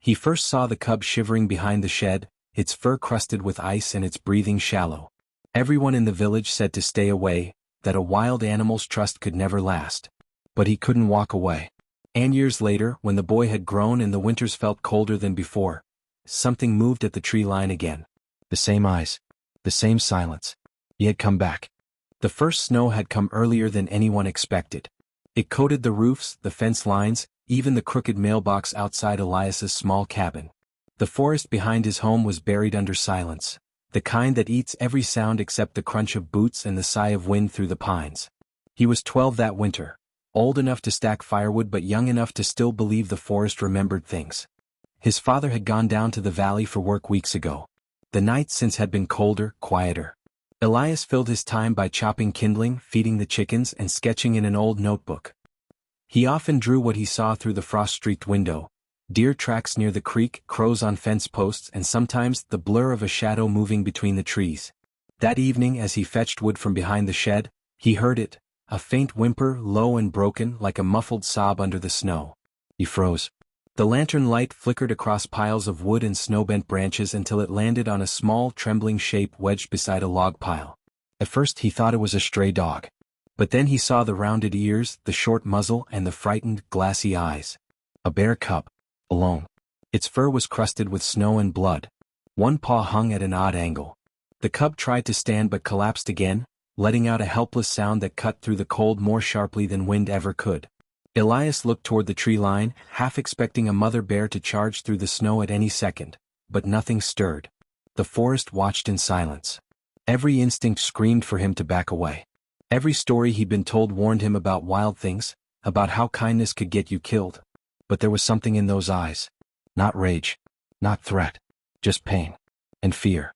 He first saw the cub shivering behind the shed, its fur crusted with ice and its breathing shallow. Everyone in the village said to stay away, that a wild animal's trust could never last. But he couldn't walk away. And years later, when the boy had grown and the winters felt colder than before, something moved at the tree line again. The same eyes. The same silence. He had come back. The first snow had come earlier than anyone expected. It coated the roofs, the fence lines, even the crooked mailbox outside Elias's small cabin. The forest behind his home was buried under silence, the kind that eats every sound except the crunch of boots and the sigh of wind through the pines. He was 12 that winter, old enough to stack firewood but young enough to still believe the forest remembered things. His father had gone down to the valley for work weeks ago. The nights since had been colder, quieter. Elias filled his time by chopping kindling, feeding the chickens, and sketching in an old notebook. He often drew what he saw through the frost-streaked window: deer tracks near the creek, crows on fence posts, and sometimes the blur of a shadow moving between the trees. That evening, as he fetched wood from behind the shed, he heard it, a faint whimper, low and broken, like a muffled sob under the snow. He froze. The lantern light flickered across piles of wood and snow-bent branches until it landed on a small, trembling shape wedged beside a log pile. At first he thought it was a stray dog. But then he saw the rounded ears, the short muzzle, and the frightened, glassy eyes. A bear cub. Alone. Its fur was crusted with snow and blood. One paw hung at an odd angle. The cub tried to stand but collapsed again, letting out a helpless sound that cut through the cold more sharply than wind ever could. Elias looked toward the tree line, half expecting a mother bear to charge through the snow at any second, but nothing stirred. The forest watched in silence. Every instinct screamed for him to back away. Every story he'd been told warned him about wild things, about how kindness could get you killed. But there was something in those eyes. Not rage. Not threat. Just pain. And fear.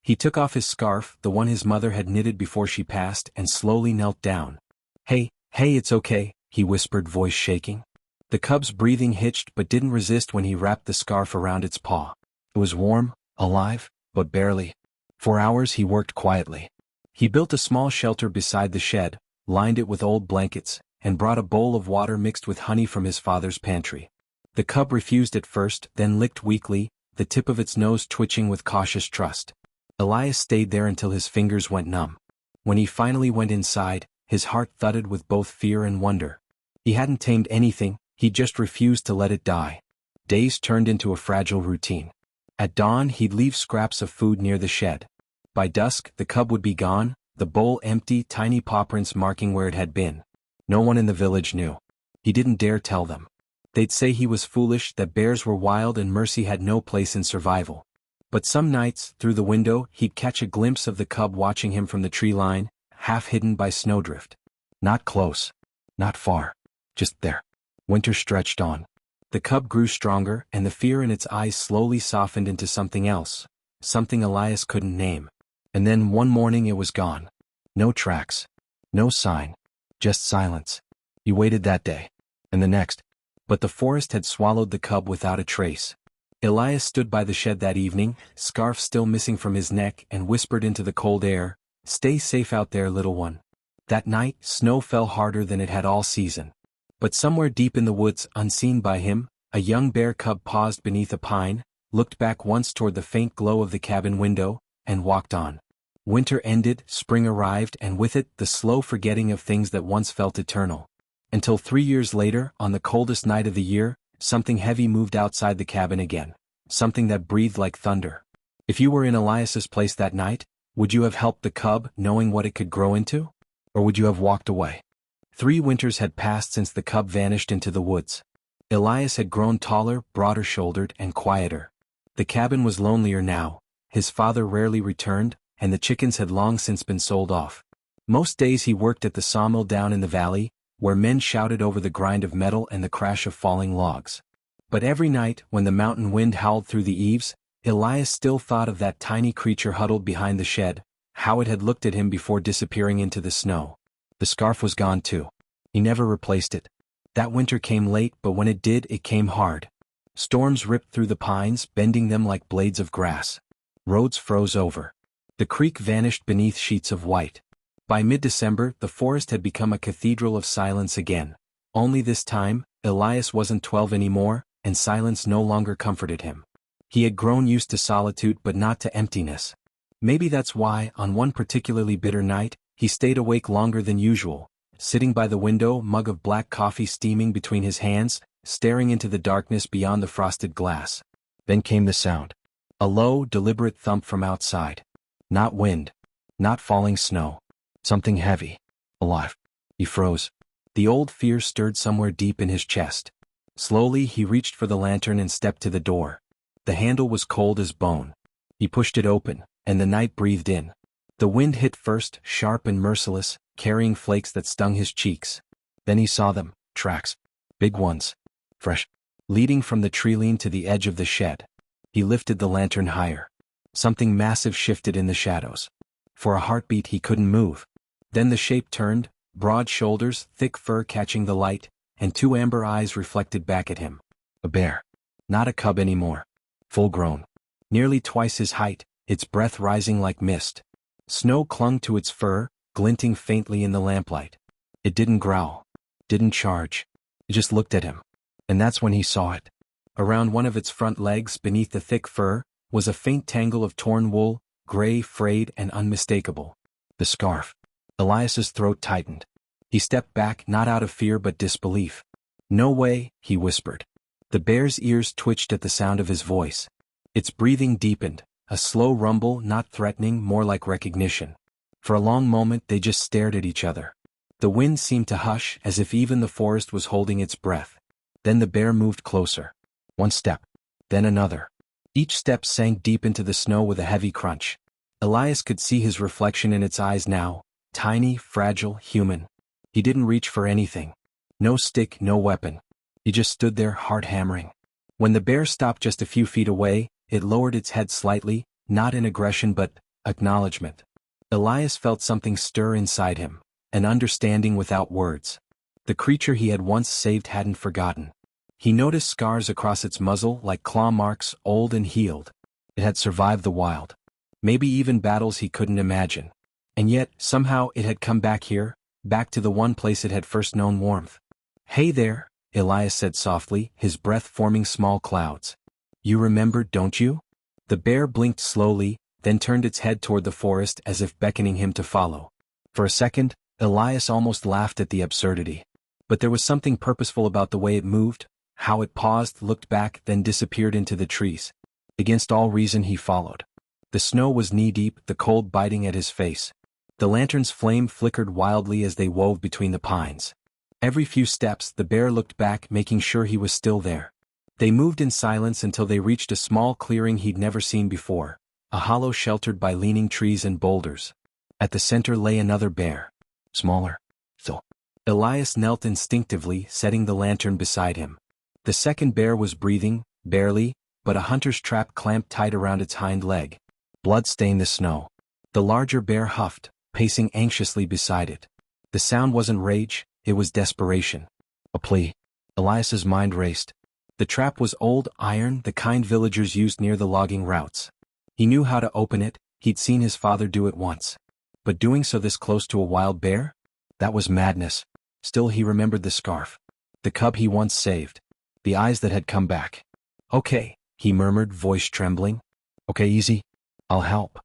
He took off his scarf, the one his mother had knitted before she passed, and slowly knelt down. Hey, it's okay," he whispered, voice shaking. The cub's breathing hitched but didn't resist when he wrapped the scarf around its paw. It was warm, alive, but barely. For hours he worked quietly. He built a small shelter beside the shed, lined it with old blankets, and brought a bowl of water mixed with honey from his father's pantry. The cub refused at first, then licked weakly, the tip of its nose twitching with cautious trust. Elias stayed there until his fingers went numb. When he finally went inside, his heart thudded with both fear and wonder. He hadn't tamed anything, he just refused to let it die. Days turned into a fragile routine. At dawn he'd leave scraps of food near the shed. By dusk the cub would be gone, the bowl empty, tiny paw prints marking where it had been. No one in the village knew. He didn't dare tell them. They'd say he was foolish, that bears were wild and mercy had no place in survival. But some nights, through the window, he'd catch a glimpse of the cub watching him from the tree line, half hidden by snowdrift. Not close. Not far. Just there. Winter stretched on. The cub grew stronger, and the fear in its eyes slowly softened into something else. Something Elias couldn't name. And then one morning it was gone. No tracks. No sign. Just silence. He waited that day. And the next. But the forest had swallowed the cub without a trace. Elias stood by the shed that evening, scarf still missing from his neck, and whispered into the cold air, "Stay safe out there, little one." That night, snow fell harder than it had all season. But somewhere deep in the woods, unseen by him, a young bear cub paused beneath a pine, looked back once toward the faint glow of the cabin window, and walked on. Winter ended, spring arrived, and with it, the slow forgetting of things that once felt eternal. Until 3 years later, on the coldest night of the year, something heavy moved outside the cabin again. Something that breathed like thunder. If you were in Elias's place that night, would you have helped the cub, knowing what it could grow into? Or would you have walked away? 3 winters had passed since the cub vanished into the woods. Elias had grown taller, broader-shouldered, and quieter. The cabin was lonelier now. His father rarely returned, and the chickens had long since been sold off. Most days he worked at the sawmill down in the valley, where men shouted over the grind of metal and the crash of falling logs. But every night, when the mountain wind howled through the eaves, Elias still thought of that tiny creature huddled behind the shed, how it had looked at him before disappearing into the snow. The scarf was gone too. He never replaced it. That winter came late, but when it did, it came hard. Storms ripped through the pines, bending them like blades of grass. Roads froze over. The creek vanished beneath sheets of white. By mid-December, the forest had become a cathedral of silence again. Only this time, Elias wasn't 12 anymore, and silence no longer comforted him. He had grown used to solitude but not to emptiness. Maybe that's why, on one particularly bitter night, he stayed awake longer than usual, sitting by the window, mug of black coffee steaming between his hands, staring into the darkness beyond the frosted glass. Then came the sound. A low, deliberate thump from outside. Not wind. Not falling snow. Something heavy. Alive. He froze. The old fear stirred somewhere deep in his chest. Slowly he reached for the lantern and stepped to the door. The handle was cold as bone. He pushed it open, and the night breathed in. The wind hit first, sharp and merciless, carrying flakes that stung his cheeks. Then he saw them, tracks. Big ones. Fresh. Leading from the tree-line to the edge of the shed. He lifted the lantern higher. Something massive shifted in the shadows. For a heartbeat he couldn't move. Then the shape turned, broad shoulders, thick fur catching the light, and two amber eyes reflected back at him. A bear. Not a cub anymore. Full-grown. Nearly twice his height, its breath rising like mist. Snow clung to its fur, glinting faintly in the lamplight. It didn't growl. Didn't charge. It just looked at him. And that's when he saw it. Around one of its front legs, beneath the thick fur, was a faint tangle of torn wool, gray, frayed, and unmistakable. The scarf. Elias's throat tightened. He stepped back, not out of fear but disbelief. "No way," he whispered. The bear's ears twitched at the sound of his voice. Its breathing deepened, a slow rumble, not threatening, more like recognition. For a long moment they just stared at each other. The wind seemed to hush, as if even the forest was holding its breath. Then the bear moved closer. One step. Then another. Each step sank deep into the snow with a heavy crunch. Elias could see his reflection in its eyes now, tiny, fragile, human. He didn't reach for anything. No stick, no weapon. He just stood there, heart hammering. When the bear stopped just a few feet away, it lowered its head slightly, not in aggression but acknowledgement. Elias felt something stir inside him, an understanding without words. The creature he had once saved hadn't forgotten. He noticed scars across its muzzle like claw marks, old and healed. It had survived the wild. Maybe even battles he couldn't imagine. And yet, somehow it had come back here, back to the one place it had first known warmth. "Hey there," Elias said softly, his breath forming small clouds. "You remember, don't you?" The bear blinked slowly, then turned its head toward the forest as if beckoning him to follow. For a second, Elias almost laughed at the absurdity. But there was something purposeful about the way it moved, how it paused, looked back, then disappeared into the trees. Against all reason he followed. The snow was knee-deep, the cold biting at his face. The lantern's flame flickered wildly as they wove between the pines. Every few steps the bear looked back, making sure he was still there. They moved in silence until they reached a small clearing he'd never seen before, a hollow sheltered by leaning trees and boulders. At the center lay another bear. Smaller. So. Elias knelt instinctively, setting the lantern beside him. The second bear was breathing, barely, but a hunter's trap clamped tight around its hind leg. Blood stained the snow. The larger bear huffed, pacing anxiously beside it. The sound wasn't rage, it was desperation. A plea. Elias's mind raced. The trap was old, iron, the kind villagers used near the logging routes. He knew how to open it, he'd seen his father do it once. But doing so this close to a wild bear? That was madness. Still he remembered the scarf. The cub he once saved. The eyes that had come back. "Okay," he murmured, voice trembling. "Okay, easy. I'll help."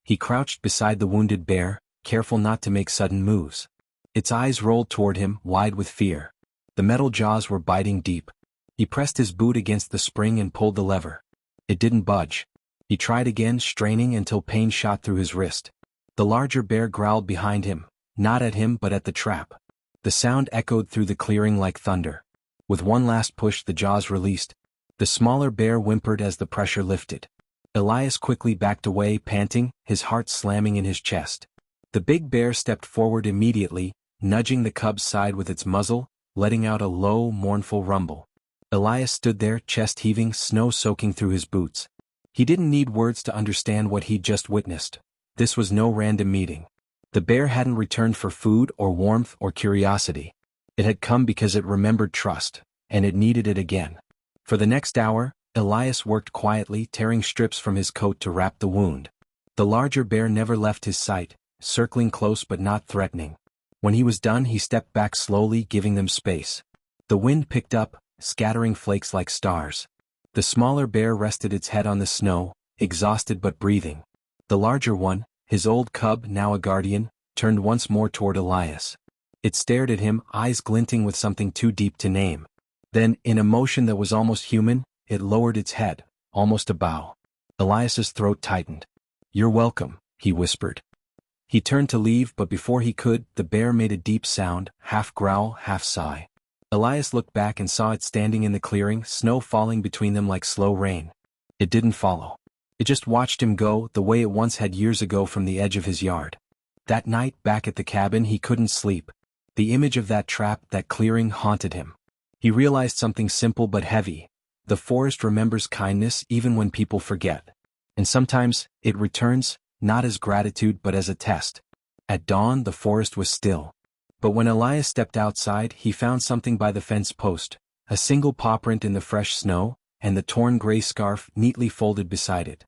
He crouched beside the wounded bear, careful not to make sudden moves. Its eyes rolled toward him, wide with fear. The metal jaws were biting deep. He pressed his boot against the spring and pulled the lever. It didn't budge. He tried again, straining until pain shot through his wrist. The larger bear growled behind him, not at him but at the trap. The sound echoed through the clearing like thunder. With one last push the jaws released. The smaller bear whimpered as the pressure lifted. Elias quickly backed away, panting, his heart slamming in his chest. The big bear stepped forward immediately, nudging the cub's side with its muzzle, letting out a low, mournful rumble. Elias stood there, chest heaving, snow soaking through his boots. He didn't need words to understand what he'd just witnessed. This was no random meeting. The bear hadn't returned for food or warmth or curiosity. It had come because it remembered trust, and it needed it again. For the next hour, Elias worked quietly, tearing strips from his coat to wrap the wound. The larger bear never left his sight, circling close but not threatening. When he was done he stepped back slowly, giving them space. The wind picked up, scattering flakes like stars. The smaller bear rested its head on the snow, exhausted but breathing. The larger one, his old cub now a guardian, turned once more toward Elias. It stared at him, eyes glinting with something too deep to name. Then, in a motion that was almost human, it lowered its head, almost a bow. Elias's throat tightened. "You're welcome," he whispered. He turned to leave, but before he could, the bear made a deep sound, half growl, half sigh. Elias looked back and saw it standing in the clearing, snow falling between them like slow rain. It didn't follow. It just watched him go, the way it once had years ago from the edge of his yard. That night, back at the cabin, he couldn't sleep. The image of that trap, that clearing, haunted him. He realized something simple but heavy. The forest remembers kindness even when people forget. And sometimes, it returns, not as gratitude but as a test. At dawn, the forest was still. But when Elias stepped outside, he found something by the fence post, a single paw print in the fresh snow, and the torn gray scarf neatly folded beside it.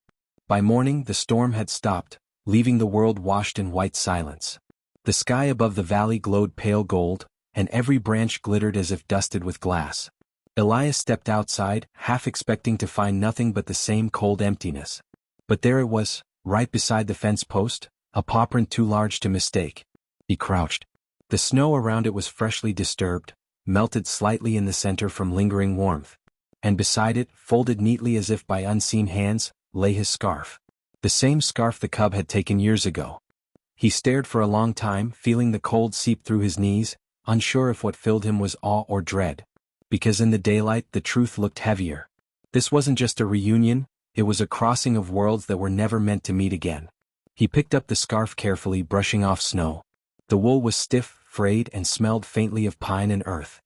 By morning, the storm had stopped, leaving the world washed in white silence. The sky above the valley glowed pale gold, and every branch glittered as if dusted with glass. Elias stepped outside, half expecting to find nothing but the same cold emptiness. But there it was, right beside the fence post, a paw print too large to mistake. He crouched. The snow around it was freshly disturbed, melted slightly in the center from lingering warmth. And beside it, folded neatly as if by unseen hands, lay his scarf. The same scarf the cub had taken years ago. He stared for a long time, feeling the cold seep through his knees, unsure if what filled him was awe or dread. Because in the daylight, the truth looked heavier. This wasn't just a reunion, it was a crossing of worlds that were never meant to meet again. He picked up the scarf carefully, brushing off snow. The wool was stiff, frayed, and smelled faintly of pine and earth.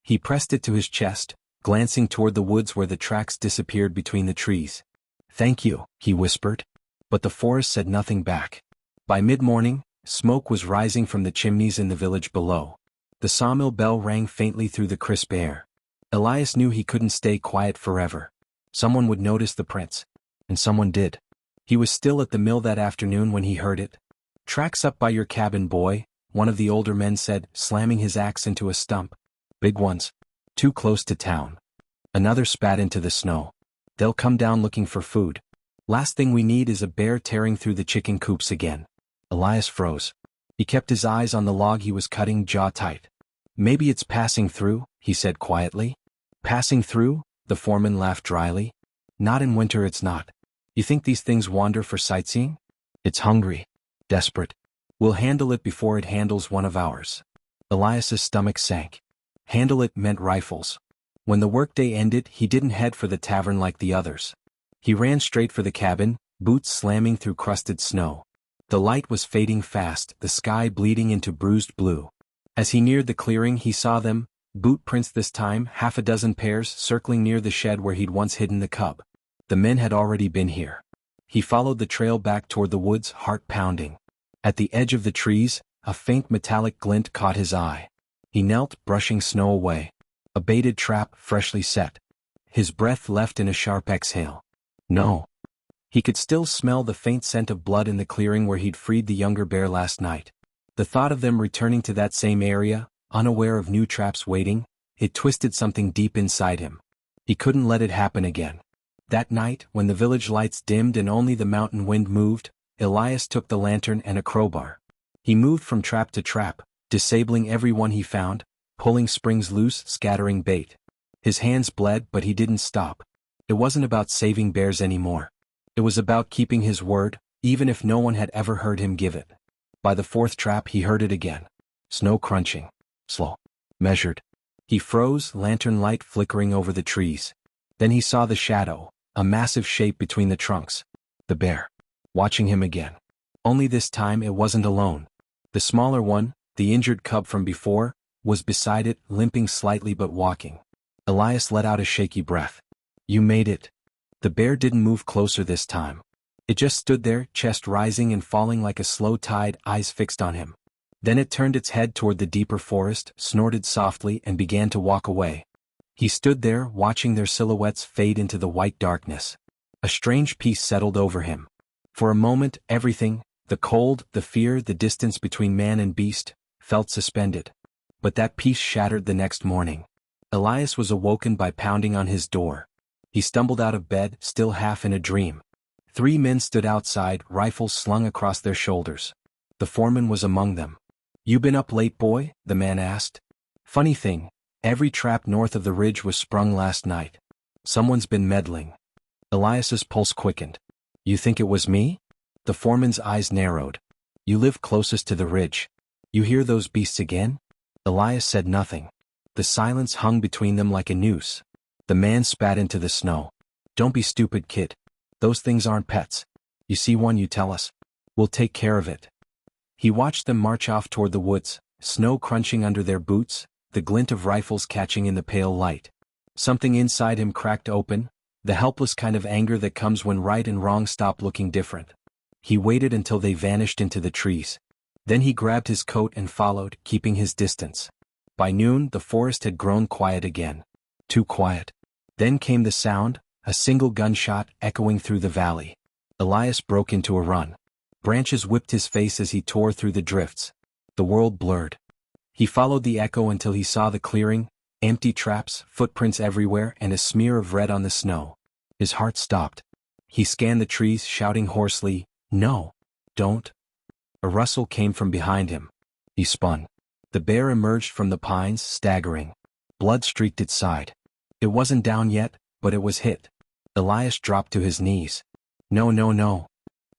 He pressed it to his chest, glancing toward the woods where the tracks disappeared between the trees. "Thank you," he whispered. But the forest said nothing back. By mid-morning, smoke was rising from the chimneys in the village below. The sawmill bell rang faintly through the crisp air. Elias knew he couldn't stay quiet forever. Someone would notice the prints. And someone did. He was still at the mill that afternoon when he heard it. "Tracks up by your cabin, boy," one of the older men said, slamming his axe into a stump. "Big ones. Too close to town." Another spat into the snow. "They'll come down looking for food. Last thing we need is a bear tearing through the chicken coops again." Elias froze. He kept his eyes on the log he was cutting, jaw tight. "Maybe it's passing through," he said quietly. "Passing through?" The foreman laughed dryly. "Not in winter, it's not. You think these things wander for sightseeing? It's hungry. Desperate. We'll handle it before it handles one of ours." Elias's stomach sank. Handle it meant rifles. When the workday ended, he didn't head for the tavern like the others. He ran straight for the cabin, boots slamming through crusted snow. The light was fading fast, the sky bleeding into bruised blue. As he neared the clearing, he saw them, boot prints this time, half a dozen pairs circling near the shed where he'd once hidden the cub. The men had already been here. He followed the trail back toward the woods, heart pounding. At the edge of the trees, a faint metallic glint caught his eye. He knelt, brushing snow away. A baited trap, freshly set. His breath left in a sharp exhale. No. He could still smell the faint scent of blood in the clearing where he'd freed the younger bear last night. The thought of them returning to that same area, unaware of new traps waiting, it twisted something deep inside him. He couldn't let it happen again. That night, when the village lights dimmed and only the mountain wind moved, Elias took the lantern and a crowbar. He moved from trap to trap, disabling every one he found, pulling springs loose, scattering bait. His hands bled, but he didn't stop. It wasn't about saving bears anymore. It was about keeping his word, even if no one had ever heard him give it. By the fourth trap he heard it again. Snow crunching. Slow. Measured. He froze, lantern light flickering over the trees. Then he saw the shadow, a massive shape between the trunks. The bear. Watching him again. Only this time it wasn't alone. The smaller one, the injured cub from before, was beside it, limping slightly but walking. Elias let out a shaky breath. "You made it." The bear didn't move closer this time. It just stood there, chest rising and falling like a slow tide, eyes fixed on him. Then it turned its head toward the deeper forest, snorted softly, and began to walk away. He stood there, watching their silhouettes fade into the white darkness. A strange peace settled over him. For a moment, everything, the cold, the fear, the distance between man and beast, felt suspended. But that peace shattered the next morning. Elias was awoken by pounding on his door. He stumbled out of bed, still half in a dream. 3 men stood outside, rifles slung across their shoulders. The foreman was among them. "You been up late, boy?" the man asked. "Funny thing, every trap north of the ridge was sprung last night. Someone's been meddling." Elias's pulse quickened. "You think it was me?" The foreman's eyes narrowed. "You live closest to the ridge. You hear those beasts again?" Elias said nothing. The silence hung between them like a noose. The man spat into the snow. "Don't be stupid, kid. Those things aren't pets. You see one, you tell us. We'll take care of it." He watched them march off toward the woods, snow crunching under their boots, the glint of rifles catching in the pale light. Something inside him cracked open, the helpless kind of anger that comes when right and wrong stop looking different. He waited until they vanished into the trees. Then he grabbed his coat and followed, keeping his distance. By noon, the forest had grown quiet again. Too quiet. Then came the sound, a single gunshot echoing through the valley. Elias broke into a run. Branches whipped his face as he tore through the drifts. The world blurred. He followed the echo until he saw the clearing, empty traps, footprints everywhere, and a smear of red on the snow. His heart stopped. He scanned the trees, shouting hoarsely, "No! Don't!" A rustle came from behind him. He spun. The bear emerged from the pines, staggering. Blood streaked its side. It wasn't down yet, but it was hit. Elias dropped to his knees. "No, no, no."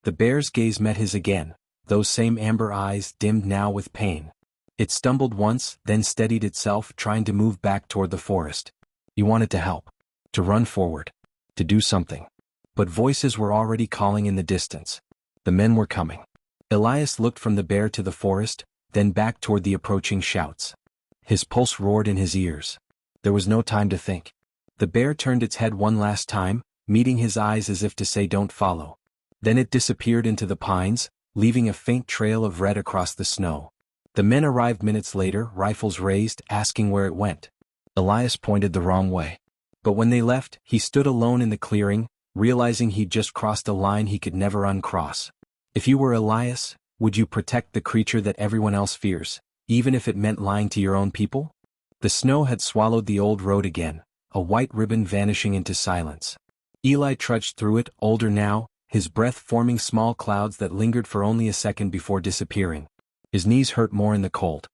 The bear's gaze met his again, those same amber eyes dimmed now with pain. It stumbled once, then steadied itself, trying to move back toward the forest. He wanted to help. To run forward. To do something. But voices were already calling in the distance. The men were coming. Elias looked from the bear to the forest, then back toward the approaching shouts. His pulse roared in his ears. There was no time to think. The bear turned its head one last time, meeting his eyes as if to say don't follow. Then it disappeared into the pines, leaving a faint trail of red across the snow. The men arrived minutes later, rifles raised, asking where it went. Elias pointed the wrong way. But when they left, he stood alone in the clearing, realizing he'd just crossed a line he could never uncross. If you were Elias, would you protect the creature that everyone else fears, even if it meant lying to your own people? The snow had swallowed the old road again, a white ribbon vanishing into silence. Eli trudged through it, older now, his breath forming small clouds that lingered for only a second before disappearing. His knees hurt more in the cold.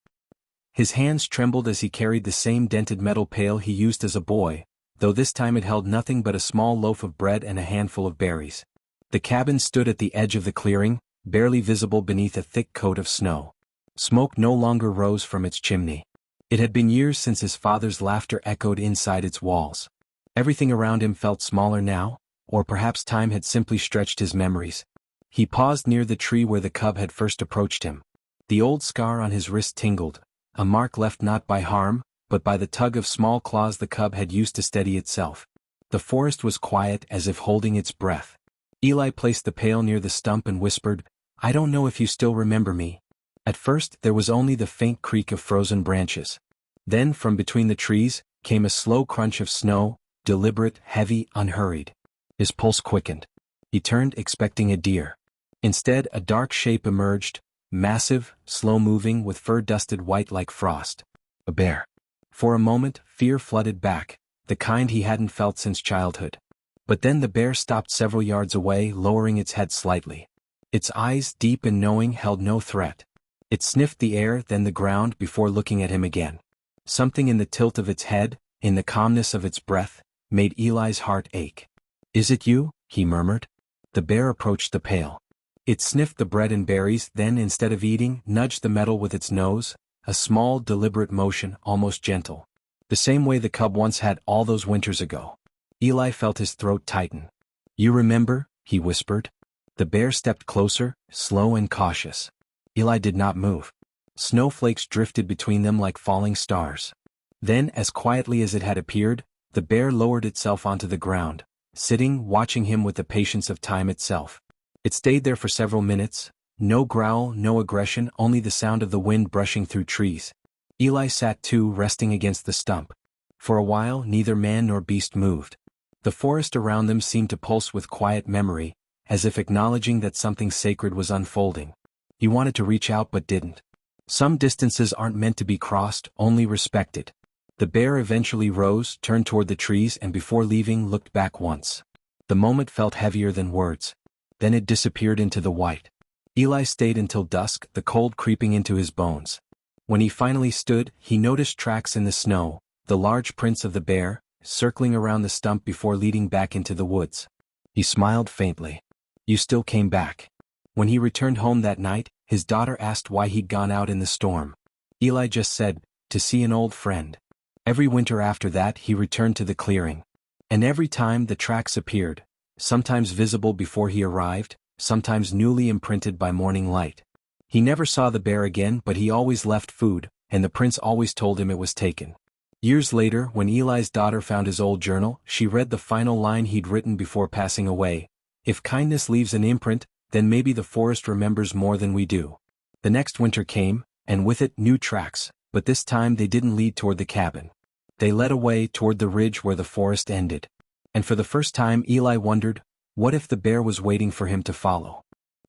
His hands trembled as he carried the same dented metal pail he used as a boy, though this time it held nothing but a small loaf of bread and a handful of berries. The cabin stood at the edge of the clearing, barely visible beneath a thick coat of snow. Smoke no longer rose from its chimney. It had been years since his father's laughter echoed inside its walls. Everything around him felt smaller now, or perhaps time had simply stretched his memories. He paused near the tree where the cub had first approached him. The old scar on his wrist tingled, a mark left not by harm, but by the tug of small claws the cub had used to steady itself. The forest was quiet, as if holding its breath. Eli placed the pail near the stump and whispered, "I don't know if you still remember me." At first there was only the faint creak of frozen branches. Then from between the trees came a slow crunch of snow, deliberate, heavy, unhurried. His pulse quickened. He turned, expecting a deer. Instead, a dark shape emerged, massive, slow-moving, with fur dusted white like frost. A bear. For a moment, fear flooded back, the kind he hadn't felt since childhood. But then the bear stopped several yards away, lowering its head slightly. Its eyes, deep and knowing, held no threat. It sniffed the air, then the ground, before looking at him again. Something in the tilt of its head, in the calmness of its breath, made Eli's heart ache. "Is it you?" he murmured. The bear approached the pail. It sniffed the bread and berries, then instead of eating, nudged the metal with its nose, a small, deliberate motion, almost gentle. The same way the cub once had all those winters ago. Eli felt his throat tighten. "You remember?" he whispered. The bear stepped closer, slow and cautious. Eli did not move. Snowflakes drifted between them like falling stars. Then, as quietly as it had appeared, the bear lowered itself onto the ground, sitting, watching him with the patience of time itself. It stayed there for several minutes, no growl, no aggression, only the sound of the wind brushing through trees. Eli sat too, resting against the stump. For a while, neither man nor beast moved. The forest around them seemed to pulse with quiet memory, as if acknowledging that something sacred was unfolding. He wanted to reach out but didn't. Some distances aren't meant to be crossed, only respected. The bear eventually rose, turned toward the trees, and before leaving looked back once. The moment felt heavier than words. Then it disappeared into the white. Eli stayed until dusk, the cold creeping into his bones. When he finally stood, he noticed tracks in the snow, the large prints of the bear, circling around the stump before leading back into the woods. He smiled faintly. "You still came back." When he returned home that night, his daughter asked why he'd gone out in the storm. Eli just said, "To see an old friend." Every winter after that he returned to the clearing. And every time the tracks appeared, sometimes visible before he arrived, sometimes newly imprinted by morning light. He never saw the bear again, but he always left food, and the prince always told him it was taken. Years later, when Eli's daughter found his old journal, she read the final line he'd written before passing away: "If kindness leaves an imprint, then maybe the forest remembers more than we do." The next winter came, and with it new tracks, but this time they didn't lead toward the cabin. They led away toward the ridge where the forest ended. And for the first time Eli wondered, what if the bear was waiting for him to follow?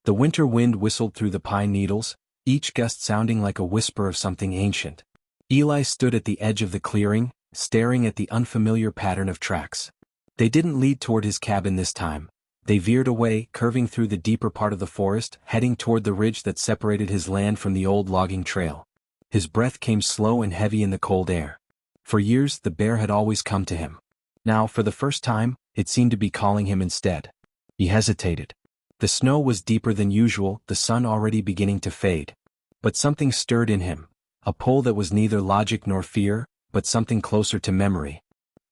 The winter wind whistled through the pine needles, each gust sounding like a whisper of something ancient. Eli stood at the edge of the clearing, staring at the unfamiliar pattern of tracks. They didn't lead toward his cabin this time. They veered away, curving through the deeper part of the forest, heading toward the ridge that separated his land from the old logging trail. His breath came slow and heavy in the cold air. For years the bear had always come to him. Now, for the first time, it seemed to be calling him instead. He hesitated. The snow was deeper than usual, the sun already beginning to fade. But something stirred in him, a pull that was neither logic nor fear, but something closer to memory.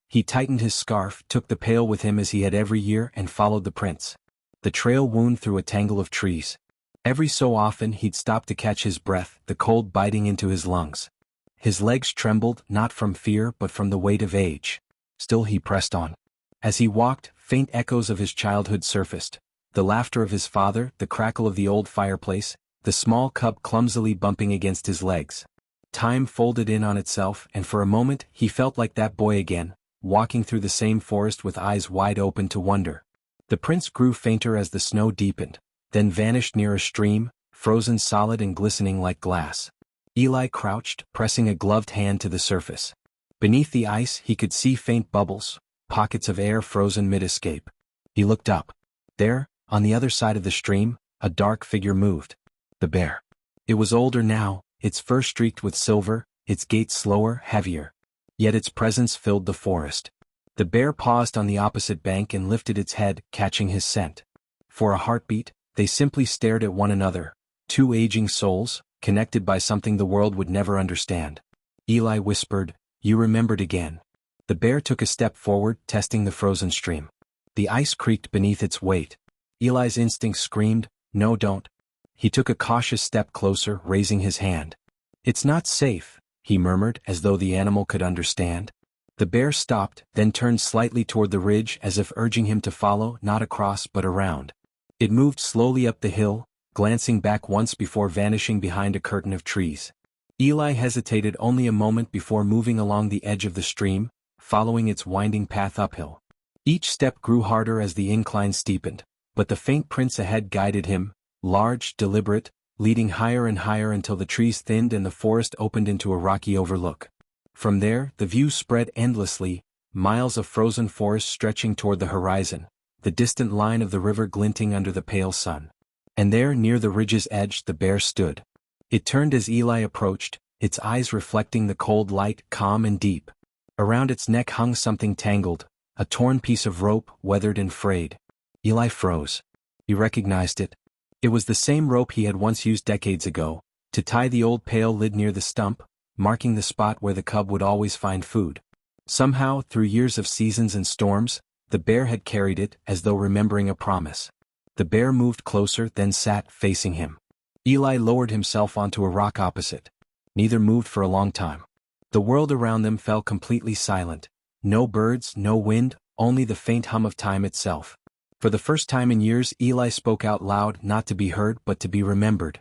He tightened his scarf, took the pail with him as he had every year, and followed the prince. The trail wound through a tangle of trees. Every so often he'd stop to catch his breath, the cold biting into his lungs. His legs trembled, not from fear but from the weight of age. Still he pressed on. As he walked, faint echoes of his childhood surfaced. The laughter of his father, the crackle of the old fireplace, the small cub clumsily bumping against his legs. Time folded in on itself, and for a moment he felt like that boy again, walking through the same forest with eyes wide open to wonder. The prince grew fainter as the snow deepened, then vanished near a stream, frozen solid and glistening like glass. Eli crouched, pressing a gloved hand to the surface. Beneath the ice he could see faint bubbles, pockets of air frozen mid-escape. He looked up. There, on the other side of the stream, a dark figure moved. The bear. It was older now, its fur streaked with silver, its gait slower, heavier. Yet its presence filled the forest. The bear paused on the opposite bank and lifted its head, catching his scent. For a heartbeat, they simply stared at one another, two aging souls, connected by something the world would never understand. Eli whispered, "You remembered again." The bear took a step forward, testing the frozen stream. The ice creaked beneath its weight. Eli's instinct screamed, "No, don't." He took a cautious step closer, raising his hand. "It's not safe," he murmured, as though the animal could understand. The bear stopped, then turned slightly toward the ridge as if urging him to follow, not across but around. It moved slowly up the hill, glancing back once before vanishing behind a curtain of trees. Eli hesitated only a moment before moving along the edge of the stream, following its winding path uphill. Each step grew harder as the incline steepened, but the faint prince ahead guided him, large, deliberate, leading higher and higher until the trees thinned and the forest opened into a rocky overlook. From there, the view spread endlessly, miles of frozen forest stretching toward the horizon, the distant line of the river glinting under the pale sun. And there, near the ridge's edge, the bear stood. It turned as Eli approached, its eyes reflecting the cold light, calm and deep. Around its neck hung something tangled, a torn piece of rope, weathered and frayed. Eli froze. He recognized it. It was the same rope he had once used decades ago, to tie the old pail lid near the stump, marking the spot where the cub would always find food. Somehow, through years of seasons and storms, the bear had carried it, as though remembering a promise. The bear moved closer, then sat, facing him. Eli lowered himself onto a rock opposite. Neither moved for a long time. The world around them fell completely silent. No birds, no wind, only the faint hum of time itself. For the first time in years Eli spoke out loud, not to be heard but to be remembered.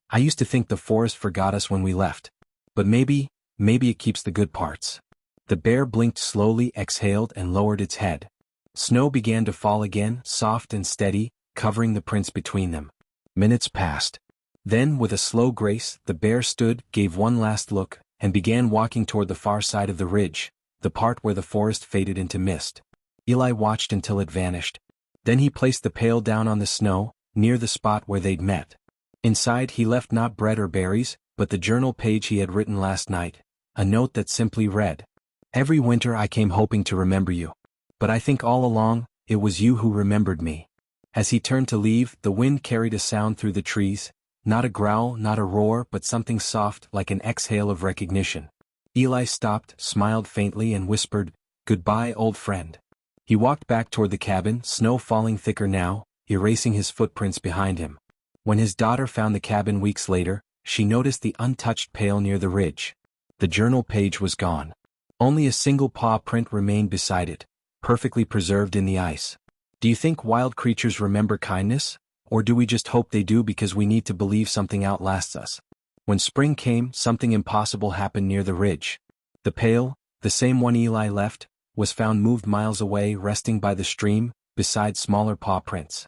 "I used to think the forest forgot us when we left. But maybe it keeps the good parts." The bear blinked slowly, exhaled and lowered its head. Snow began to fall again, soft and steady, covering the prince between them. Minutes passed. Then, with a slow grace, the bear stood, gave one last look, and began walking toward the far side of the ridge, the part where the forest faded into mist. Eli watched until it vanished. Then he placed the pail down on the snow, near the spot where they'd met. Inside he left not bread or berries, but the journal page he had written last night, a note that simply read, "Every winter I came hoping to remember you. But I think all along, it was you who remembered me." As he turned to leave, the wind carried a sound through the trees, not a growl, not a roar, but something soft like an exhale of recognition. Eli stopped, smiled faintly and whispered, "Goodbye, old friend." He walked back toward the cabin, snow falling thicker now, erasing his footprints behind him. When his daughter found the cabin weeks later, she noticed the untouched pail near the ridge. The journal page was gone. Only a single paw print remained beside it, perfectly preserved in the ice. Do you think wild creatures remember kindness? Or do we just hope they do because we need to believe something outlasts us? When spring came, something impossible happened near the ridge. The pail, the same one Eli left, was found moved miles away, resting by the stream, beside smaller paw prints.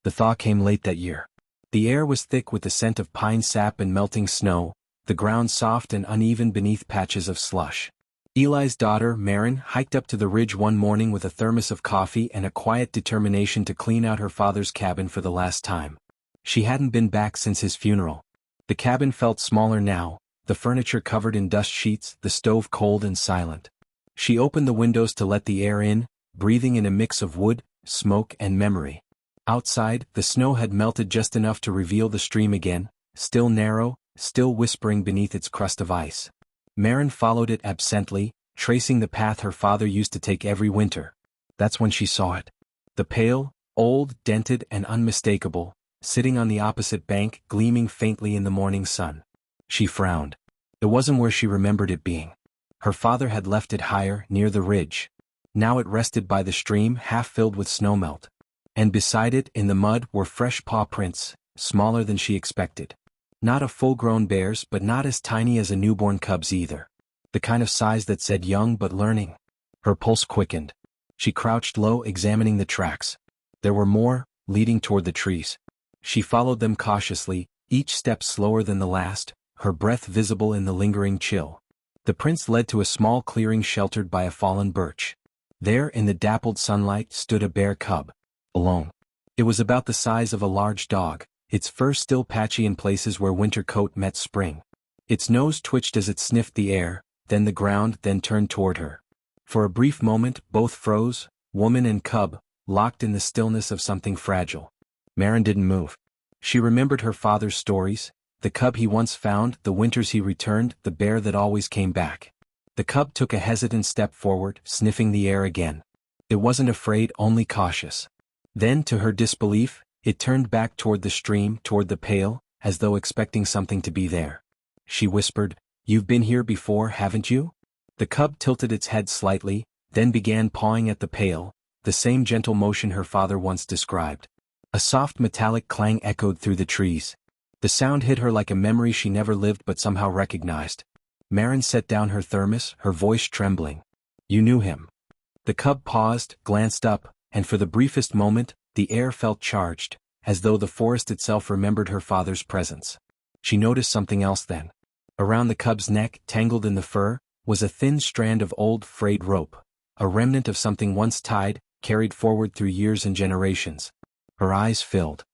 The thaw came late that year. The air was thick with the scent of pine sap and melting snow, the ground soft and uneven beneath patches of slush. Eli's daughter, Maren, hiked up to the ridge one morning with a thermos of coffee and a quiet determination to clean out her father's cabin for the last time. She hadn't been back since his funeral. The cabin felt smaller now, the furniture covered in dust sheets, the stove cold and silent. She opened the windows to let the air in, breathing in a mix of wood, smoke and memory. Outside, the snow had melted just enough to reveal the stream again, still narrow, still whispering beneath its crust of ice. Maren followed it absently, tracing the path her father used to take every winter. That's when she saw it. The pail, old, dented and unmistakable, sitting on the opposite bank, gleaming faintly in the morning sun. She frowned. It wasn't where she remembered it being. Her father had left it higher, near the ridge. Now it rested by the stream, half filled with snowmelt. And beside it, in the mud, were fresh paw prints, smaller than she expected. Not a full-grown bear's, but not as tiny as a newborn cub's either. The kind of size that said young but learning. Her pulse quickened. She crouched low, examining the tracks. There were more, leading toward the trees. She followed them cautiously, each step slower than the last, her breath visible in the lingering chill. The prints led to a small clearing sheltered by a fallen birch. There, in the dappled sunlight, stood a bear cub. Alone. It was about the size of a large dog, its fur still patchy in places where winter coat met spring. Its nose twitched as it sniffed the air, then the ground, then turned toward her. For a brief moment, both froze, woman and cub, locked in the stillness of something fragile. Maren didn't move. She remembered her father's stories, the cub he once found, the winters he returned, the bear that always came back. The cub took a hesitant step forward, sniffing the air again. It wasn't afraid, only cautious. Then, to her disbelief, it turned back toward the stream, toward the pail, as though expecting something to be there. She whispered, "You've been here before, haven't you?" The cub tilted its head slightly, then began pawing at the pail, the same gentle motion her father once described. A soft metallic clang echoed through the trees. The sound hit her like a memory she never lived but somehow recognized. Maren set down her thermos, her voice trembling. "You knew him." The cub paused, glanced up, and for the briefest moment, the air felt charged, as though the forest itself remembered her father's presence. She noticed something else then. Around the cub's neck, tangled in the fur, was a thin strand of old, frayed rope, a remnant of something once tied, carried forward through years and generations. Her eyes filled.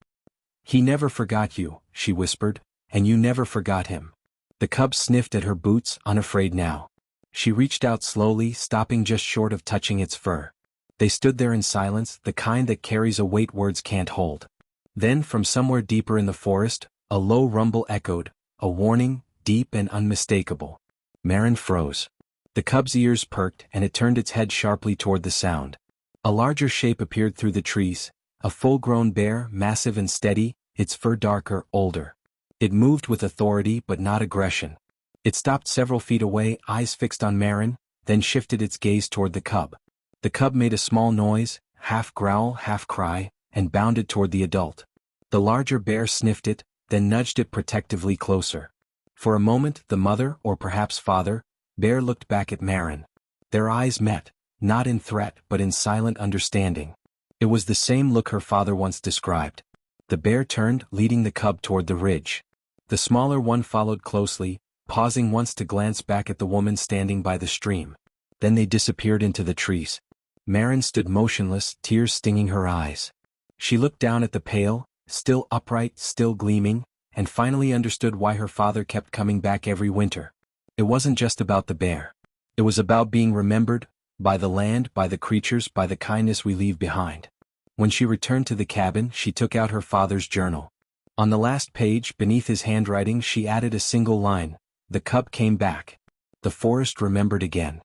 "He never forgot you," she whispered, "and you never forgot him." The cub sniffed at her boots, unafraid now. She reached out slowly, stopping just short of touching its fur. They stood there in silence, the kind that carries a weight words can't hold. Then, from somewhere deeper in the forest, a low rumble echoed, a warning, deep and unmistakable. Maren froze. The cub's ears perked, and it turned its head sharply toward the sound. A larger shape appeared through the trees, a full-grown bear, massive and steady, its fur darker, older. It moved with authority but not aggression. It stopped several feet away, eyes fixed on Maren, then shifted its gaze toward the cub. The cub made a small noise, half growl, half cry, and bounded toward the adult. The larger bear sniffed it, then nudged it protectively closer. For a moment, the mother, or perhaps father, bear looked back at Maren. Their eyes met, not in threat but in silent understanding. It was the same look her father once described. The bear turned, leading the cub toward the ridge. The smaller one followed closely, pausing once to glance back at the woman standing by the stream. Then they disappeared into the trees. Maren stood motionless, tears stinging her eyes. She looked down at the pail, still upright, still gleaming, and finally understood why her father kept coming back every winter. It wasn't just about the bear. It was about being remembered, by the land, by the creatures, by the kindness we leave behind. When she returned to the cabin, she took out her father's journal. On the last page, beneath his handwriting, she added a single line: "The cub came back." The forest remembered again.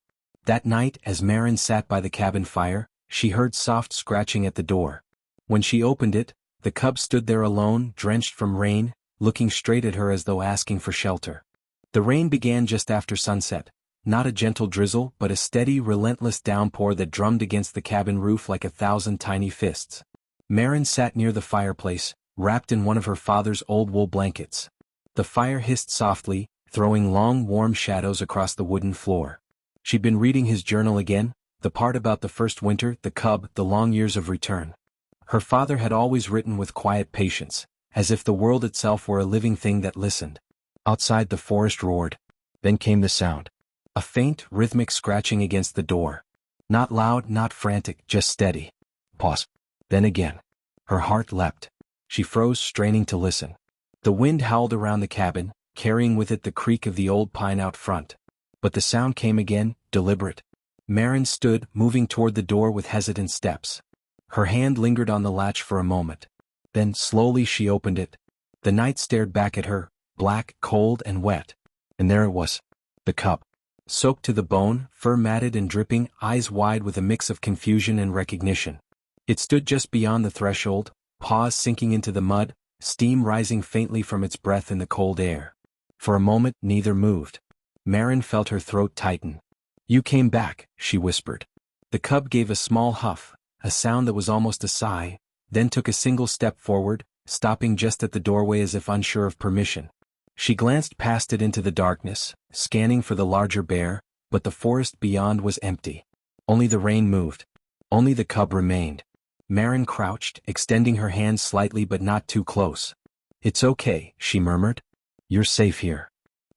That night, as Maren sat by the cabin fire, she heard soft scratching at the door. When she opened it, the cub stood there alone, drenched from rain, looking straight at her as though asking for shelter. The rain began just after sunset, not a gentle drizzle but a steady, relentless downpour that drummed against the cabin roof like 1,000 tiny fists. Maren sat near the fireplace, wrapped in one of her father's old wool blankets. The fire hissed softly, throwing long, warm shadows across the wooden floor. She'd been reading his journal again, the part about the first winter, the cub, the long years of return. Her father had always written with quiet patience, as if the world itself were a living thing that listened. Outside, the forest roared. Then came the sound. A faint, rhythmic scratching against the door. Not loud, not frantic, just steady. Pause. Then again. Her heart leapt. She froze, straining to listen. The wind howled around the cabin, carrying with it the creak of the old pine out front. But the sound came again, deliberate. Maren stood, moving toward the door with hesitant steps. Her hand lingered on the latch for a moment. Then, slowly she opened it. The night stared back at her, black, cold, and wet. And there it was. The cub. Soaked to the bone, fur matted and dripping, eyes wide with a mix of confusion and recognition. It stood just beyond the threshold, paws sinking into the mud, steam rising faintly from its breath in the cold air. For a moment, neither moved. Maren felt her throat tighten. "You came back," she whispered. The cub gave a small huff, a sound that was almost a sigh, then took a single step forward, stopping just at the doorway as if unsure of permission. She glanced past it into the darkness, scanning for the larger bear, but the forest beyond was empty. Only the rain moved. Only the cub remained. Maren crouched, extending her hand slightly but not too close. "It's okay," she murmured. "You're safe here."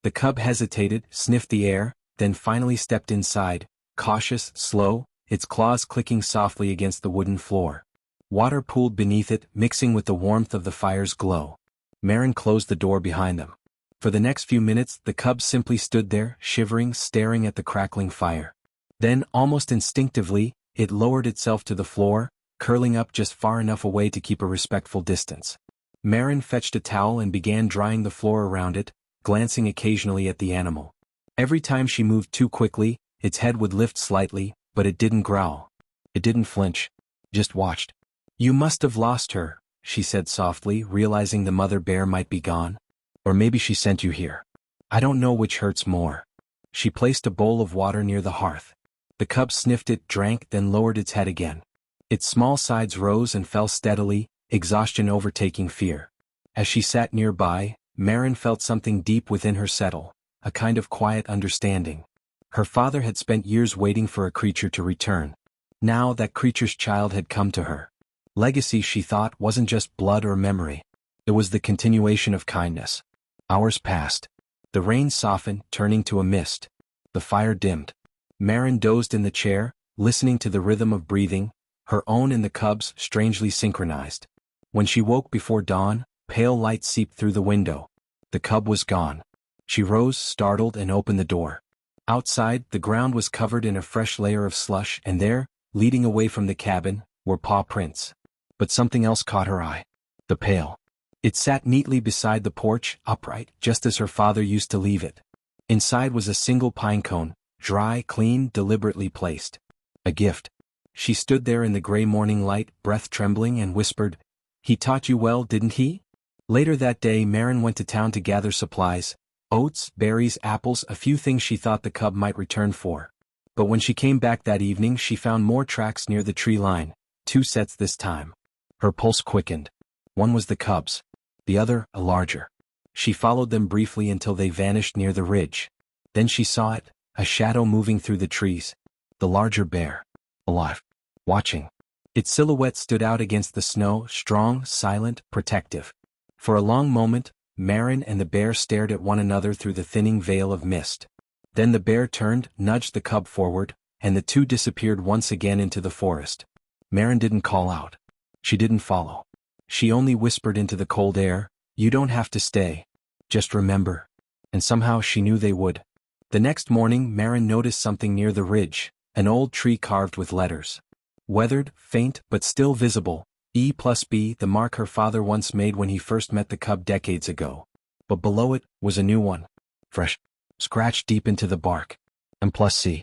The cub hesitated, sniffed the air, then finally stepped inside, cautious, slow, its claws clicking softly against the wooden floor. Water pooled beneath it, mixing with the warmth of the fire's glow. Maren closed the door behind them. For the next few minutes, the cub simply stood there, shivering, staring at the crackling fire. Then, almost instinctively, it lowered itself to the floor, curling up just far enough away to keep a respectful distance. Maren fetched a towel and began drying the floor around it, glancing occasionally at the animal. Every time she moved too quickly, its head would lift slightly, but it didn't growl. It didn't flinch. Just watched. "You must have lost her," she said softly, realizing the mother bear might be gone. "Or maybe she sent you here. I don't know which hurts more." She placed a bowl of water near the hearth. The cub sniffed it, drank, then lowered its head again. Its small sides rose and fell steadily, exhaustion overtaking fear. As she sat nearby, Maren felt something deep within her settle, a kind of quiet understanding. Her father had spent years waiting for a creature to return. Now that creature's child had come to her. Legacy, she thought, wasn't just blood or memory. It was the continuation of kindness. Hours passed. The rain softened, turning to a mist. The fire dimmed. Maren dozed in the chair, listening to the rhythm of breathing, her own and the cub's strangely synchronized. When she woke before dawn, pale light seeped through the window. The cub was gone. She rose, startled, and opened the door. Outside, the ground was covered in a fresh layer of slush, and there, leading away from the cabin, were paw prints. But something else caught her eye. The pail. It sat neatly beside the porch, upright, just as her father used to leave it. Inside was a single pine cone, dry, clean, deliberately placed. A gift. She stood there in the gray morning light, breath trembling, and whispered, "He taught you well, didn't he?" Later that day, Maren went to town to gather supplies, oats, berries, apples, a few things she thought the cub might return for. But when she came back that evening, she found more tracks near the tree line, 2 sets this time. Her pulse quickened. One was the cub's. The other, a larger. She followed them briefly until they vanished near the ridge. Then she saw it, a shadow moving through the trees. The larger bear. Alive. Watching. Its silhouette stood out against the snow, strong, silent, protective. For a long moment, Marin and the bear stared at one another through the thinning veil of mist. Then the bear turned, nudged the cub forward, and the two disappeared once again into the forest. Marin didn't call out. She didn't follow. She only whispered into the cold air, "You don't have to stay. Just remember." And somehow she knew they would. The next morning Marin noticed something near the ridge, an old tree carved with letters. Weathered, faint, but still visible, E+B, the mark her father once made when he first met the cub decades ago. But below it was a new one. Fresh. Scratched deep into the bark. M+C.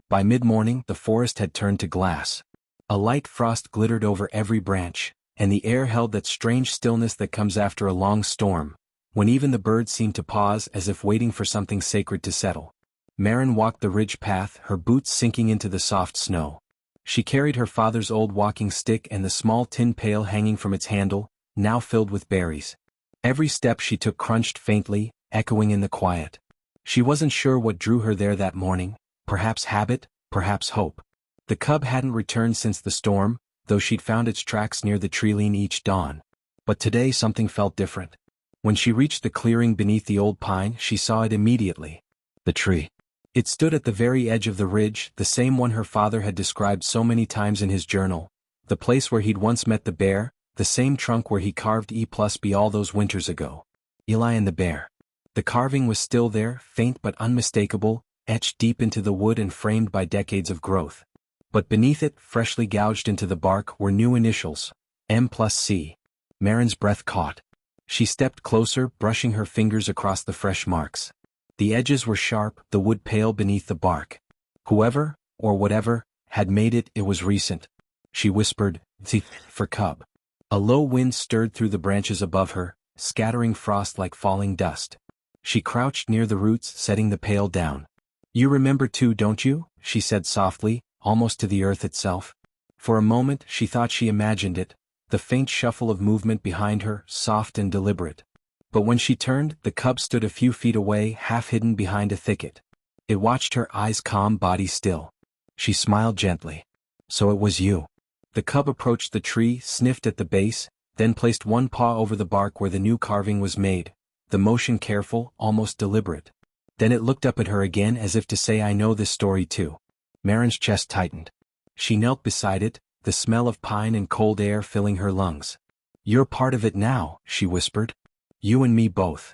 By mid-morning the forest had turned to glass. A light frost glittered over every branch, and the air held that strange stillness that comes after a long storm, when even the birds seemed to pause as if waiting for something sacred to settle. Marin walked the ridge path, her boots sinking into the soft snow. She carried her father's old walking stick and the small tin pail hanging from its handle, now filled with berries. Every step she took crunched faintly, echoing in the quiet. She wasn't sure what drew her there that morning, perhaps habit, perhaps hope. The cub hadn't returned since the storm, though she'd found its tracks near the treeline each dawn. But today something felt different. When she reached the clearing beneath the old pine, she saw it immediately. The tree. It stood at the very edge of the ridge, the same one her father had described so many times in his journal, the place where he'd once met the bear, the same trunk where he carved E+B all those winters ago. Eli and the bear. The carving was still there, faint but unmistakable, etched deep into the wood and framed by decades of growth. But beneath it, freshly gouged into the bark, were new initials, M+C. Marin's breath caught. She stepped closer, brushing her fingers across the fresh marks. The edges were sharp, the wood pale beneath the bark. Whoever, or whatever, had made it, it was recent. She whispered, "Z for cub." A low wind stirred through the branches above her, scattering frost like falling dust. She crouched near the roots, setting the pail down. "You remember too, don't you?" she said softly, almost to the earth itself. For a moment she thought she imagined it, the faint shuffle of movement behind her, soft and deliberate. But when she turned, the cub stood a few feet away, half hidden behind a thicket. It watched her, eyes calm, body still. She smiled gently. "So it was you." The cub approached the tree, sniffed at the base, then placed one paw over the bark where the new carving was made, the motion careful, almost deliberate. Then it looked up at her again as if to say, "I know this story too." Marin's chest tightened. She knelt beside it, the smell of pine and cold air filling her lungs. "You're part of it now," she whispered. "You and me both."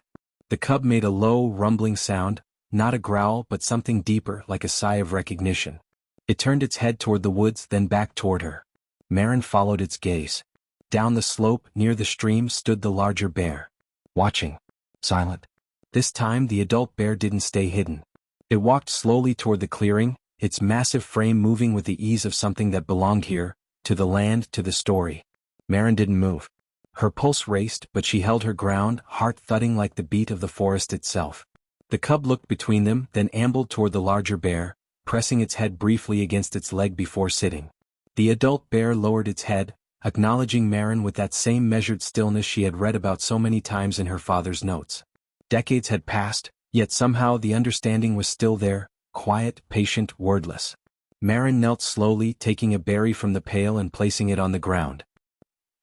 The cub made a low, rumbling sound, not a growl but something deeper, like a sigh of recognition. It turned its head toward the woods, then back toward her. Marin followed its gaze. Down the slope, near the stream, stood the larger bear. Watching. Silent. This time the adult bear didn't stay hidden. It walked slowly toward the clearing, its massive frame moving with the ease of something that belonged here, to the land, to the story. Marin didn't move. Her pulse raced, but she held her ground, heart thudding like the beat of the forest itself. The cub looked between them, then ambled toward the larger bear, pressing its head briefly against its leg before sitting. The adult bear lowered its head, acknowledging Marin with that same measured stillness she had read about so many times in her father's notes. Decades had passed, yet somehow the understanding was still there, quiet, patient, wordless. Marin knelt slowly, taking a berry from the pail and placing it on the ground.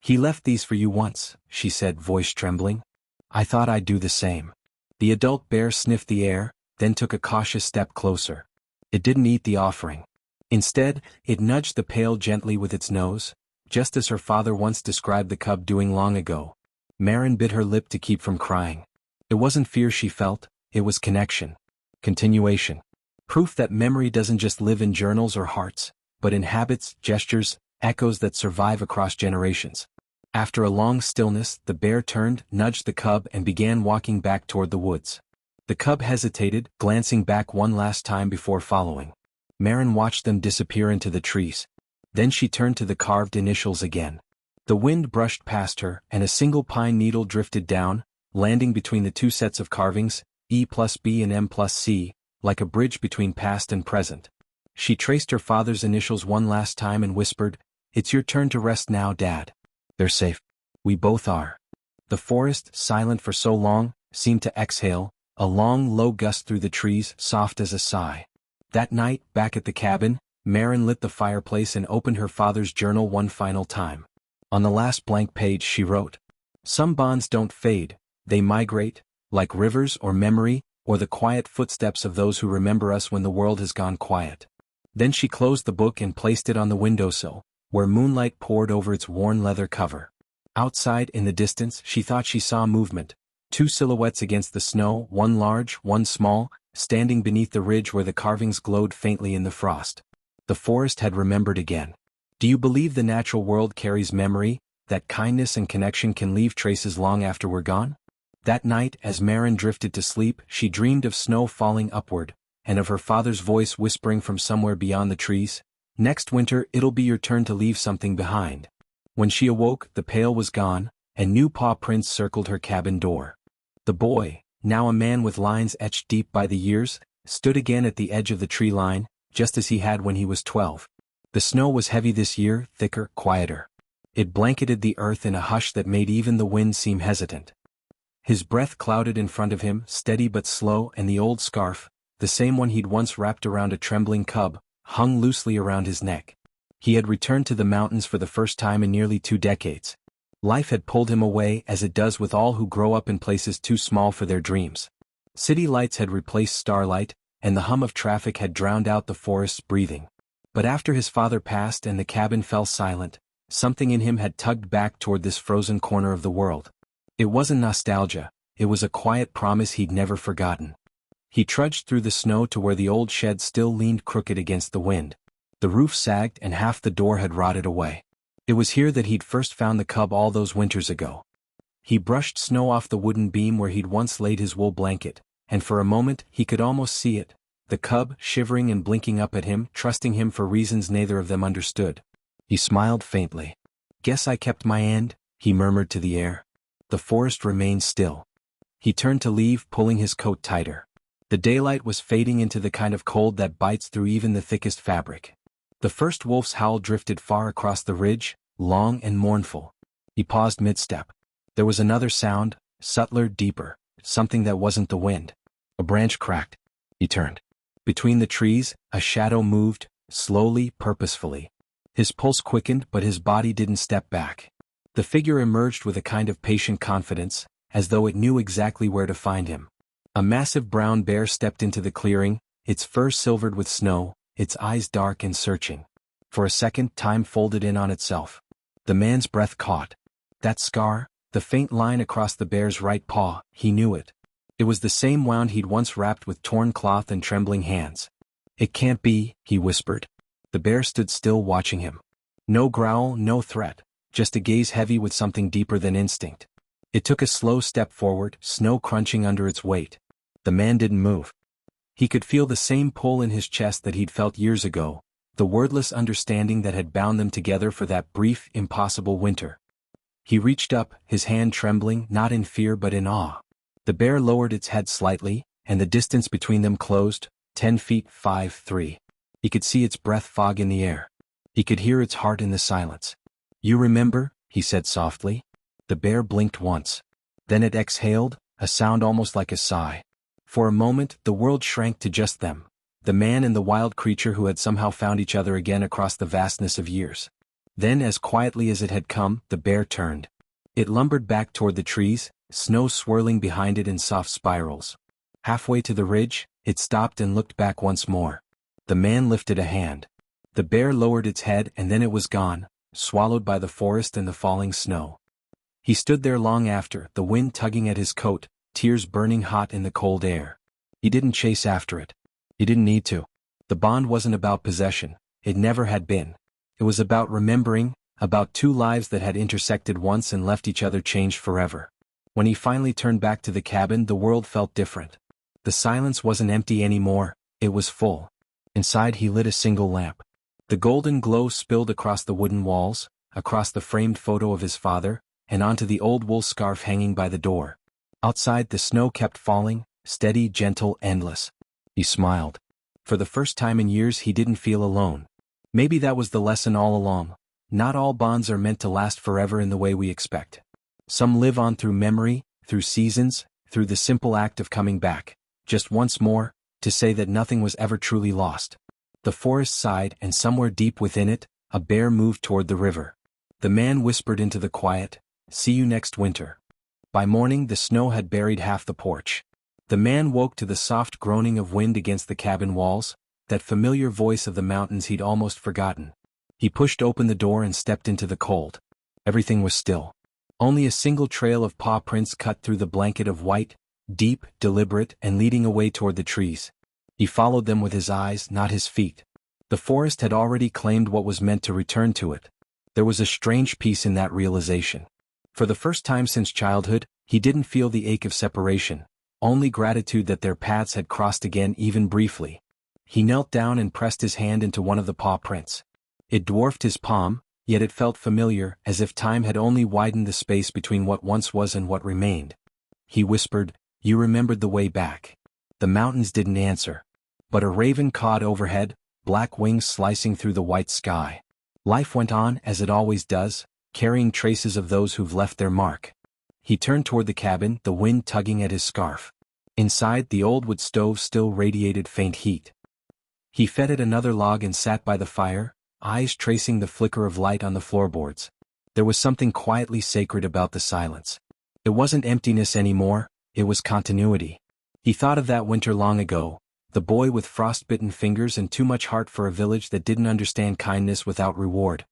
"He left these for you once," she said, voice trembling. "I thought I'd do the same." The adult bear sniffed the air, then took a cautious step closer. It didn't eat the offering. Instead, it nudged the pail gently with its nose, just as her father once described the cub doing long ago. Marin bit her lip to keep from crying. It wasn't fear she felt, it was connection. Continuation. Proof that memory doesn't just live in journals or hearts, but in habits, gestures, echoes that survive across generations. After a long stillness, the bear turned, nudged the cub and began walking back toward the woods. The cub hesitated, glancing back one last time before following. Marin watched them disappear into the trees. Then she turned to the carved initials again. The wind brushed past her, and a single pine needle drifted down, landing between the two sets of carvings, E+B and M+C, like a bridge between past and present. She traced her father's initials one last time and whispered, "It's your turn to rest now, Dad." "They're safe." "We both are." The forest, silent for so long, seemed to exhale, a long, low gust through the trees, soft as a sigh. That night, back at the cabin, Marin lit the fireplace and opened her father's journal one final time. On the last blank page she wrote, "Some bonds don't fade, They migrate, like rivers or memory, or the quiet footsteps of those who remember us when the world has gone quiet. Then she closed the book and placed it on the windowsill, where moonlight poured over its worn leather cover. Outside, in the distance, she thought she saw movement. Two silhouettes against the snow, one large, one small, standing beneath the ridge where the carvings glowed faintly in the frost. The forest had remembered again. Do you believe the natural world carries memory, that kindness and connection can leave traces long after we're gone? That night, as Marin drifted to sleep, she dreamed of snow falling upward, and of her father's voice whispering from somewhere beyond the trees, "Next winter it'll be your turn to leave something behind." When she awoke, the pail was gone, and new paw prints circled her cabin door. The boy, now a man with lines etched deep by the years, stood again at the edge of the tree line, just as he had when he was 12. The snow was heavy this year, thicker, quieter. It blanketed the earth in a hush that made even the wind seem hesitant. His breath clouded in front of him, steady but slow, and the old scarf, the same one he'd once wrapped around a trembling cub, hung loosely around his neck. He had returned to the mountains for the first time in nearly 2 decades. Life had pulled him away, as it does with all who grow up in places too small for their dreams. City lights had replaced starlight, and the hum of traffic had drowned out the forest's breathing. But after his father passed and the cabin fell silent, something in him had tugged back toward this frozen corner of the world. It wasn't nostalgia, it was a quiet promise he'd never forgotten. He trudged through the snow to where the old shed still leaned crooked against the wind. The roof sagged and half the door had rotted away. It was here that he'd first found the cub all those winters ago. He brushed snow off the wooden beam where he'd once laid his wool blanket, and for a moment he could almost see it, the cub shivering and blinking up at him, trusting him for reasons neither of them understood. He smiled faintly. "Guess I kept my end," he murmured to the air. The forest remained still. He turned to leave, pulling his coat tighter. The daylight was fading into the kind of cold that bites through even the thickest fabric. The first wolf's howl drifted far across the ridge, long and mournful. He paused mid-step. There was another sound, subtler, deeper, something that wasn't the wind. A branch cracked. He turned. Between the trees, a shadow moved, slowly, purposefully. His pulse quickened, but his body didn't step back. The figure emerged with a kind of patient confidence, as though it knew exactly where to find him. A massive brown bear stepped into the clearing, its fur silvered with snow, its eyes dark and searching. For a second, time folded in on itself. The man's breath caught. That scar, the faint line across the bear's right paw, he knew it. It was the same wound he'd once wrapped with torn cloth and trembling hands. "It can't be," he whispered. The bear stood still, watching him. No growl, no threat, just a gaze heavy with something deeper than instinct. It took a slow step forward, snow crunching under its weight. The man didn't move. He could feel the same pull in his chest that he'd felt years ago, the wordless understanding that had bound them together for that brief, impossible winter. He reached up, his hand trembling, not in fear but in awe. The bear lowered its head slightly, and the distance between them closed, 10 feet, 5, 3. He could see its breath fog in the air. He could hear its heart in the silence. "You remember?" he said softly. The bear blinked once. Then it exhaled, a sound almost like a sigh. For a moment, the world shrank to just them, the man and the wild creature who had somehow found each other again across the vastness of years. Then, as quietly as it had come, the bear turned. It lumbered back toward the trees, snow swirling behind it in soft spirals. Halfway to the ridge, it stopped and looked back once more. The man lifted a hand. The bear lowered its head and then it was gone, swallowed by the forest and the falling snow. He stood there long after, the wind tugging at his coat, tears burning hot in the cold air. He didn't chase after it. He didn't need to. The bond wasn't about possession. It never had been. It was about remembering, about two lives that had intersected once and left each other changed forever. When he finally turned back to the cabin, the world felt different. The silence wasn't empty anymore, it was full. Inside he lit a single lamp. The golden glow spilled across the wooden walls, across the framed photo of his father, and onto the old wool scarf hanging by the door. Outside the snow kept falling, steady, gentle, endless. He smiled. For the first time in years he didn't feel alone. Maybe that was the lesson all along. Not all bonds are meant to last forever in the way we expect. Some live on through memory, through seasons, through the simple act of coming back, just once more, to say that nothing was ever truly lost. The forest sighed, and somewhere deep within it, a bear moved toward the river. The man whispered into the quiet, "See you next winter." By morning the snow had buried half the porch. The man woke to the soft groaning of wind against the cabin walls, that familiar voice of the mountains he'd almost forgotten. He pushed open the door and stepped into the cold. Everything was still. Only a single trail of paw prints cut through the blanket of white, deep, deliberate, and leading away toward the trees. He followed them with his eyes, not his feet. The forest had already claimed what was meant to return to it. There was a strange peace in that realization. For the first time since childhood, he didn't feel the ache of separation, only gratitude that their paths had crossed again even briefly. He knelt down and pressed his hand into one of the paw prints. It dwarfed his palm, yet it felt familiar, as if time had only widened the space between what once was and what remained. He whispered, "You remembered the way back." The mountains didn't answer. But a raven cawed overhead, black wings slicing through the white sky. Life went on as it always does, carrying traces of those who've left their mark. He turned toward the cabin, the wind tugging at his scarf. Inside, the old wood stove still radiated faint heat. He fed it another log and sat by the fire, eyes tracing the flicker of light on the floorboards. There was something quietly sacred about the silence. It wasn't emptiness anymore, it was continuity. He thought of that winter long ago, the boy with frostbitten fingers and too much heart for a village that didn't understand kindness without reward.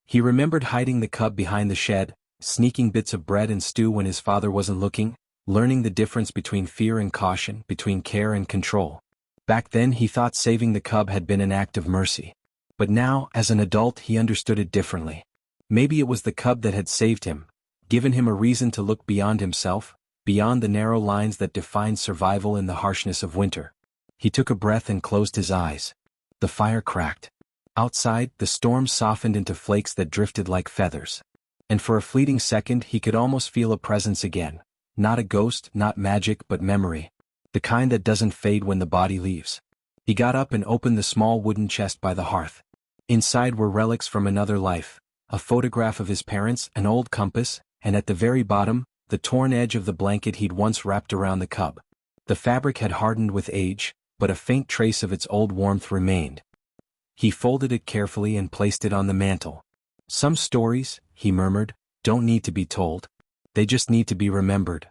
He remembered hiding the cub behind the shed, sneaking bits of bread and stew when his father wasn't looking, learning the difference between fear and caution, between care and control. Back then he thought saving the cub had been an act of mercy. But now, as an adult, he understood it differently. Maybe it was the cub that had saved him, given him a reason to look beyond himself, beyond the narrow lines that defined survival in the harshness of winter. He took a breath and closed his eyes. The fire cracked. Outside, the storm softened into flakes that drifted like feathers. And for a fleeting second he could almost feel a presence again. Not a ghost, not magic, but memory. The kind that doesn't fade when the body leaves. He got up and opened the small wooden chest by the hearth. Inside were relics from another life, a photograph of his parents, an old compass, and at the very bottom, the torn edge of the blanket he'd once wrapped around the cub. The fabric had hardened with age, but a faint trace of its old warmth remained. He folded it carefully and placed it on the mantel. "Some stories," he murmured, "don't need to be told. They just need to be remembered."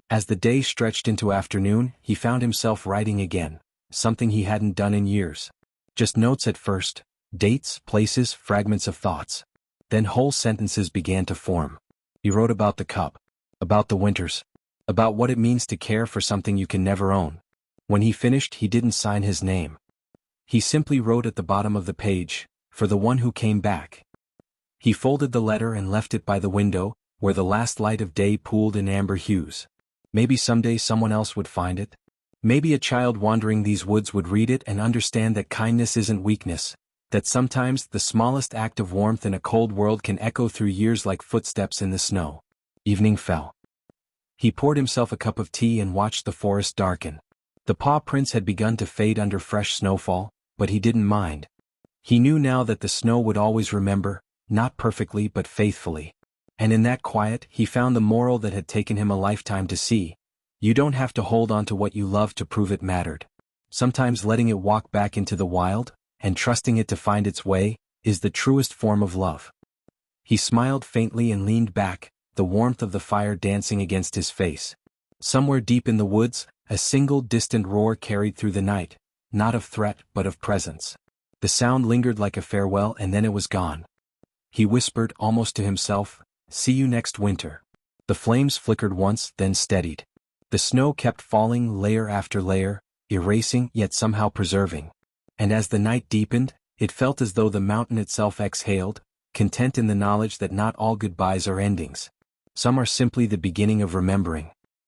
As the day stretched into afternoon, he found himself writing again, something he hadn't done in years. Just notes at first, dates, places, fragments of thoughts. Then whole sentences began to form. He wrote about the cub, about the winters, about what it means to care for something you can never own. When he finished, he didn't sign his name. He simply wrote at the bottom of the page, "For the one who came back." He folded the letter and left it by the window, where the last light of day pooled in amber hues. Maybe someday someone else would find it. Maybe a child wandering these woods would read it and understand that kindness isn't weakness, that sometimes the smallest act of warmth in a cold world can echo through years like footsteps in the snow. Evening fell. He poured himself a cup of tea and watched the forest darken. The paw prints had begun to fade under fresh snowfall, but he didn't mind. He knew now that the snow would always remember, not perfectly but faithfully. And in that quiet, he found the moral that had taken him a lifetime to see. You don't have to hold on to what you love to prove it mattered. Sometimes letting it walk back into the wild, and trusting it to find its way, is the truest form of love. He smiled faintly and leaned back, the warmth of the fire dancing against his face. Somewhere deep in the woods, a single distant roar carried through the night, not of threat but of presence. The sound lingered like a farewell and then it was gone. He whispered almost to himself, "See you next winter." The flames flickered once, then steadied. The snow kept falling layer after layer, erasing yet somehow preserving. And as the night deepened, it felt as though the mountain itself exhaled, content in the knowledge that not all goodbyes are endings. Some are simply the beginning of remembering.